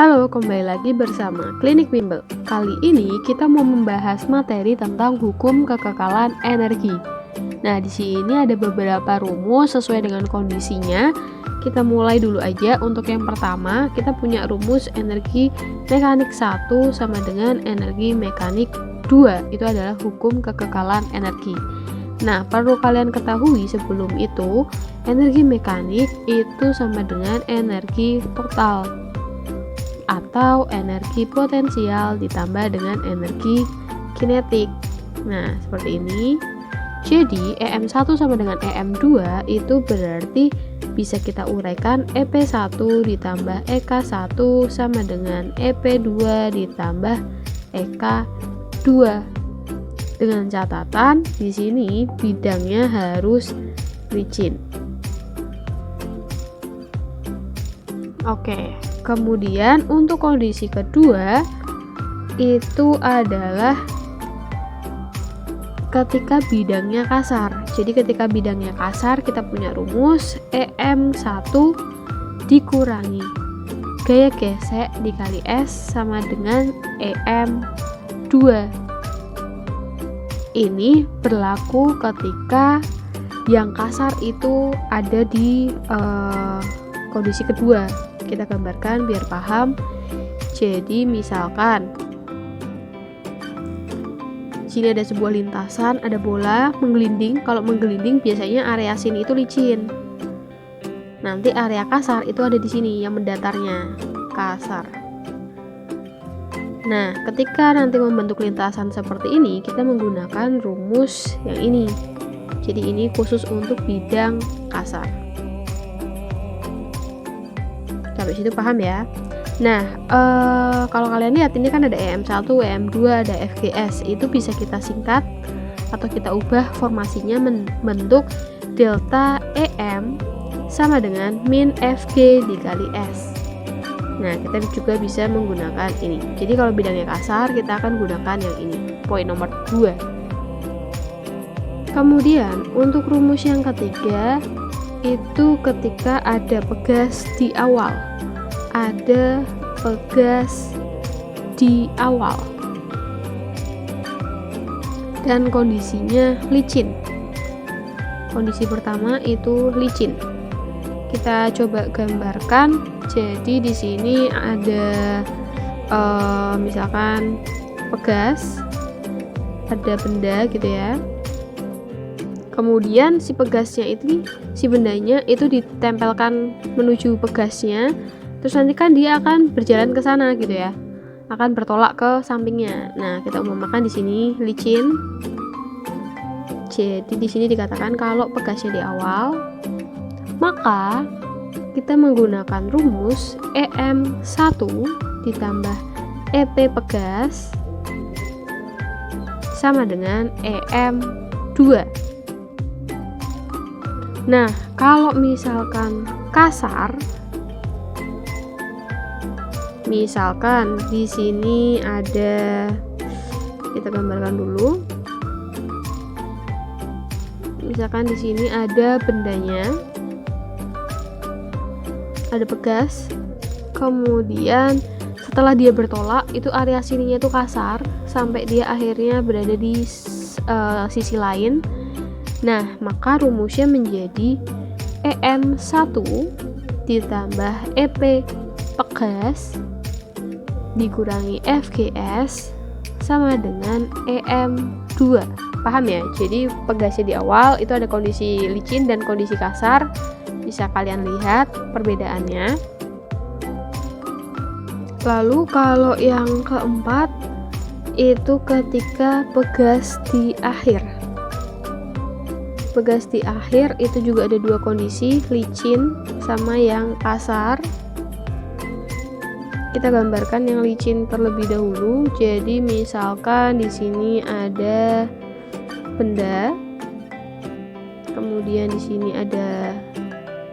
Halo, kembali lagi bersama Klinik Bimbel. Kali ini kita mau membahas materi tentang hukum kekekalan energi. Nah, di sini ada beberapa rumus sesuai dengan kondisinya. Kita mulai dulu aja. Untuk yang pertama, kita punya rumus energi mekanik 1 sama dengan energi mekanik 2. Itu adalah hukum kekekalan energi. Nah, perlu kalian ketahui sebelum itu, energi mekanik itu sama dengan energi total atau energi potensial ditambah dengan energi kinetik. Nah, seperti ini. Jadi, EM1 sama dengan EM2 itu berarti bisa kita uraikan EP1 ditambah EK1 sama dengan EP2 ditambah EK2. Dengan catatan di sini bidangnya harus licin. Oke. Kemudian untuk kondisi kedua itu adalah ketika bidangnya kasar. Jadi ketika bidangnya kasar kita punya rumus EM1 dikurangi gaya gesek dikali S sama dengan EM2. Ini berlaku ketika yang kasar itu ada di kondisi kedua. Kita gambarkan biar paham. Jadi misalkan sini ada sebuah lintasan, ada bola menggelinding. Kalau menggelinding biasanya area sini itu licin. Nanti area kasar itu ada di sini yang mendatarnya kasar. Nah, ketika nanti membentuk lintasan seperti ini, kita menggunakan rumus yang ini. Jadi ini khusus untuk bidang kasar. Sampai situ paham ya. Nah, kalau kalian lihat ini kan ada EM1, EM2, ada FGS. Itu bisa kita singkat atau kita ubah formasinya membentuk delta EM sama dengan min FG dikali S. Nah, kita juga bisa menggunakan ini. Jadi kalau bidangnya kasar, kita akan gunakan yang ini. Poin nomor 2. Kemudian untuk rumus yang ketiga itu ketika ada pegas di awal. Ada pegas di awal dan kondisinya licin. Kondisi pertama itu licin. Kita coba gambarkan. Jadi di sini ada misalkan pegas, ada benda gitu ya. Kemudian si pegasnya itu, si bendanya itu ditempelkan menuju pegasnya. Terus nanti kan dia akan berjalan ke sana gitu ya. Akan bertolak ke sampingnya. Nah, kita umpamakan di sini licin. Jadi di sini dikatakan kalau pegasnya di awal, maka kita menggunakan rumus EM1 ditambah EP pegas sama dengan EM2. Nah, kalau misalkan kasar, misalkan di sini ada, kita gambarkan dulu. Misalkan di sini ada bendanya, ada pegas. Kemudian setelah dia bertolak, itu area sininya itu kasar sampai dia akhirnya berada di sisi lain. Nah, maka rumusnya menjadi EM1 ditambah EP pegas dikurangi FGS sama dengan EM2. Paham ya? Jadi pegasnya di awal itu ada kondisi licin dan kondisi kasar. Bisa kalian lihat perbedaannya. Lalu kalau yang keempat itu ketika pegas di akhir. Pegas di akhir itu juga ada dua kondisi, licin sama yang kasar. Kita gambarkan yang licin terlebih dahulu. Jadi misalkan di sini ada benda, kemudian di sini ada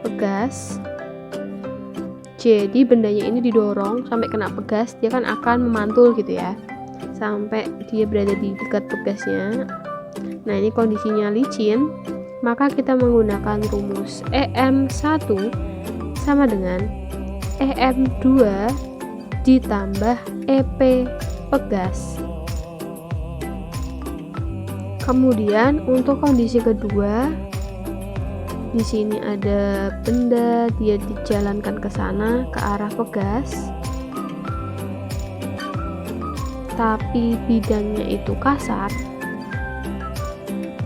pegas. Jadi bendanya ini didorong sampai kena pegas, dia kan akan memantul gitu ya, sampai dia berada di dekat pegasnya. Nah, ini kondisinya licin, maka kita menggunakan rumus EM1 sama dengan EM2 ditambah EP pegas. Kemudian untuk kondisi kedua, di sini ada benda, dia dijalankan ke sana ke arah pegas, tapi bidangnya itu kasar,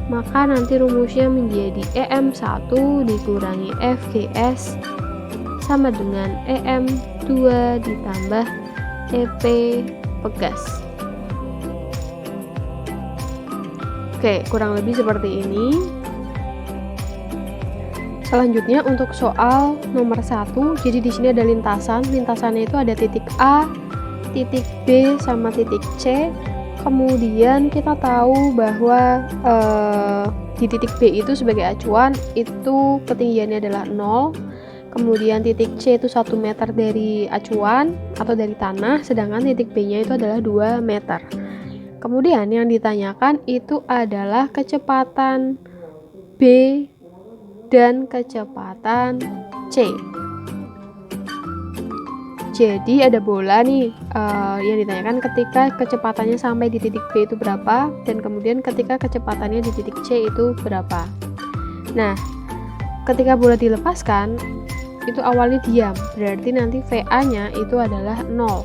maka nanti rumusnya menjadi EM1 dikurangi FGS sama dengan EM2 ditambah EP pegas. Oke, kurang lebih seperti ini. Selanjutnya untuk soal nomor 1, jadi di sini ada lintasan. Lintasannya itu ada titik A, titik B, sama titik C. Kemudian kita tahu bahwa di titik B itu sebagai acuan itu ketinggiannya adalah 0. Kemudian titik C itu 1 meter dari acuan atau dari tanah, sedangkan titik B-nya itu adalah 2 meter. Kemudian yang ditanyakan itu adalah kecepatan B dan kecepatan C. Jadi ada bola nih yang ditanyakan ketika kecepatannya sampai di titik B itu berapa, dan kemudian ketika kecepatannya di titik C itu berapa. Nah, ketika bola dilepaskan itu awalnya diam, berarti nanti VA-nya itu adalah 0.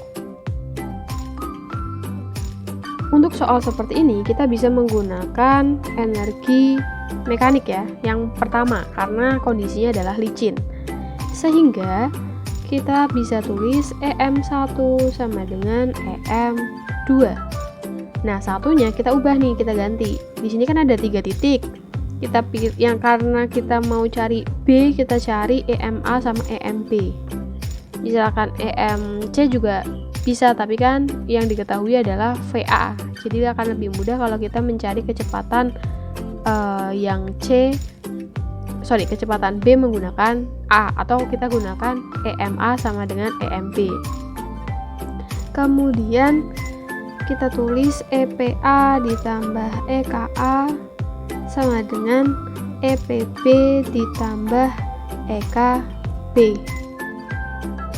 Untuk soal seperti ini kita bisa menggunakan energi mekanik ya, yang pertama karena kondisinya adalah licin, sehingga kita bisa tulis EM1 sama dengan EM2. Nah, satunya kita ubah nih, kita ganti. Di sini kan ada 3 titik. Kita pilih yang karena kita mau cari B, kita cari EMA sama EMB. Misalkan EMC juga bisa, tapi kan yang diketahui adalah VA. Jadi akan lebih mudah kalau kita mencari kecepatan kecepatan B menggunakan A, atau kita gunakan EMA sama dengan EMB. Kemudian kita tulis EPA ditambah EKA sama dengan EPB ditambah EKB.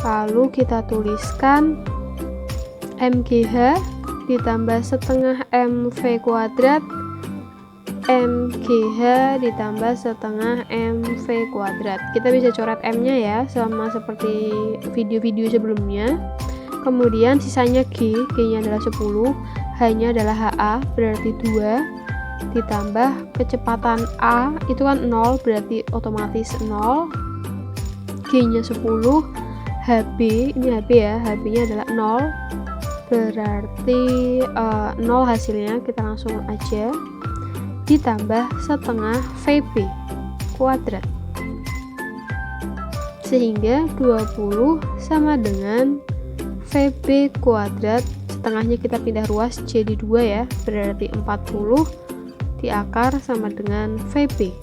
Lalu kita tuliskan MGH ditambah setengah MV kuadrat, MGH ditambah setengah MV kuadrat. Kita bisa coret M-nya ya, sama seperti video-video sebelumnya. Kemudian sisanya G-nya adalah 10, H-nya adalah HA, berarti 2, ditambah kecepatan A, itu kan 0, berarti otomatis 0, G-nya 10, HB, ini HB ya, HB-nya adalah 0, berarti 0 hasilnya, kita langsung aja, ditambah setengah VB kuadrat, sehingga 20 sama dengan VB kuadrat, setengahnya kita pindah ruas jadi 2 ya, berarti 40 di akar sama dengan VB,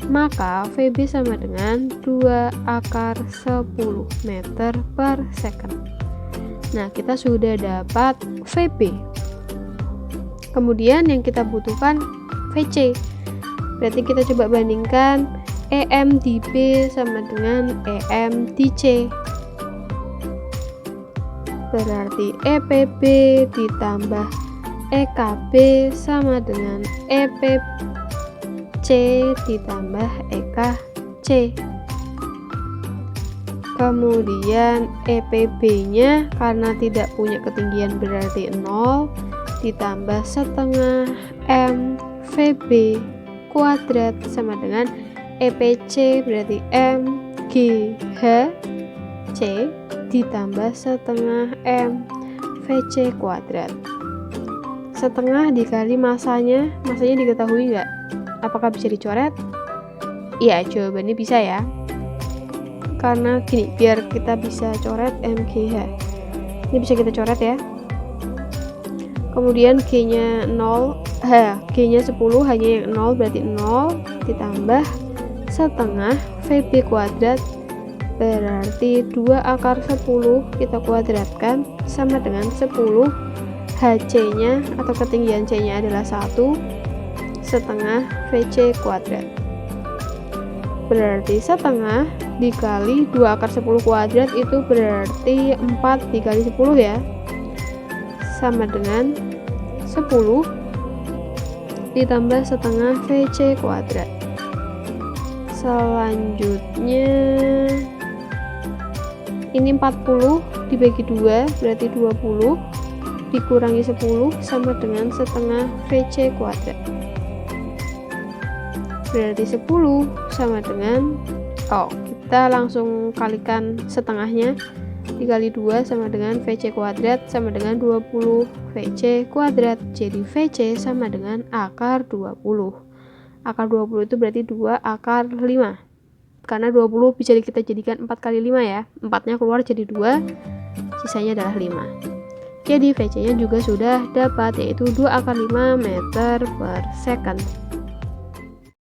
maka VB sama dengan 2 akar 10 meter per second. Nah, kita sudah dapat VB. Kemudian yang kita butuhkan VC. Berarti kita coba bandingkan EM di B sama dengan EM di C. Berarti EPB ditambah EKB sama dengan EPC ditambah EKC. Kemudian EPB-nya karena tidak punya ketinggian berarti 0, ditambah setengah MVB kuadrat sama dengan EPC berarti MGHC ditambah setengah MVC kuadrat. Setengah dikali masanya diketahui nggak? Apakah bisa dicoret? Iya, jawabannya bisa ya. Karena gini, biar kita bisa coret MGH, ini bisa kita coret ya. Kemudian G-nya 0, G-nya 10, hanya yang 0 berarti 0, ditambah setengah VB kuadrat berarti 2 akar 10 kita kuadratkan sama dengan 10, HC-nya atau ketinggian C-nya adalah 1, setengah VC kuadrat. Berarti setengah dikali 2 akar 10 kuadrat itu berarti 4 dikali 10 ya, sama dengan 10 ditambah setengah VC kuadrat. Selanjutnya ini 40 dibagi 2 berarti 20 dikurangi 10 sama dengan setengah VC kuadrat. Berarti 10 sama dengan, kita langsung kalikan setengahnya, dikali 2 sama dengan VC kuadrat sama dengan 20 VC kuadrat. Jadi VC sama dengan akar 20. Akar 20 itu berarti 2 akar 5. Karena 20 bisa kita jadikan 4 kali 5 ya. 4-nya keluar jadi 2, sisanya adalah 5. Jadi VC-nya juga sudah dapat, yaitu 2 akar 5 meter per second.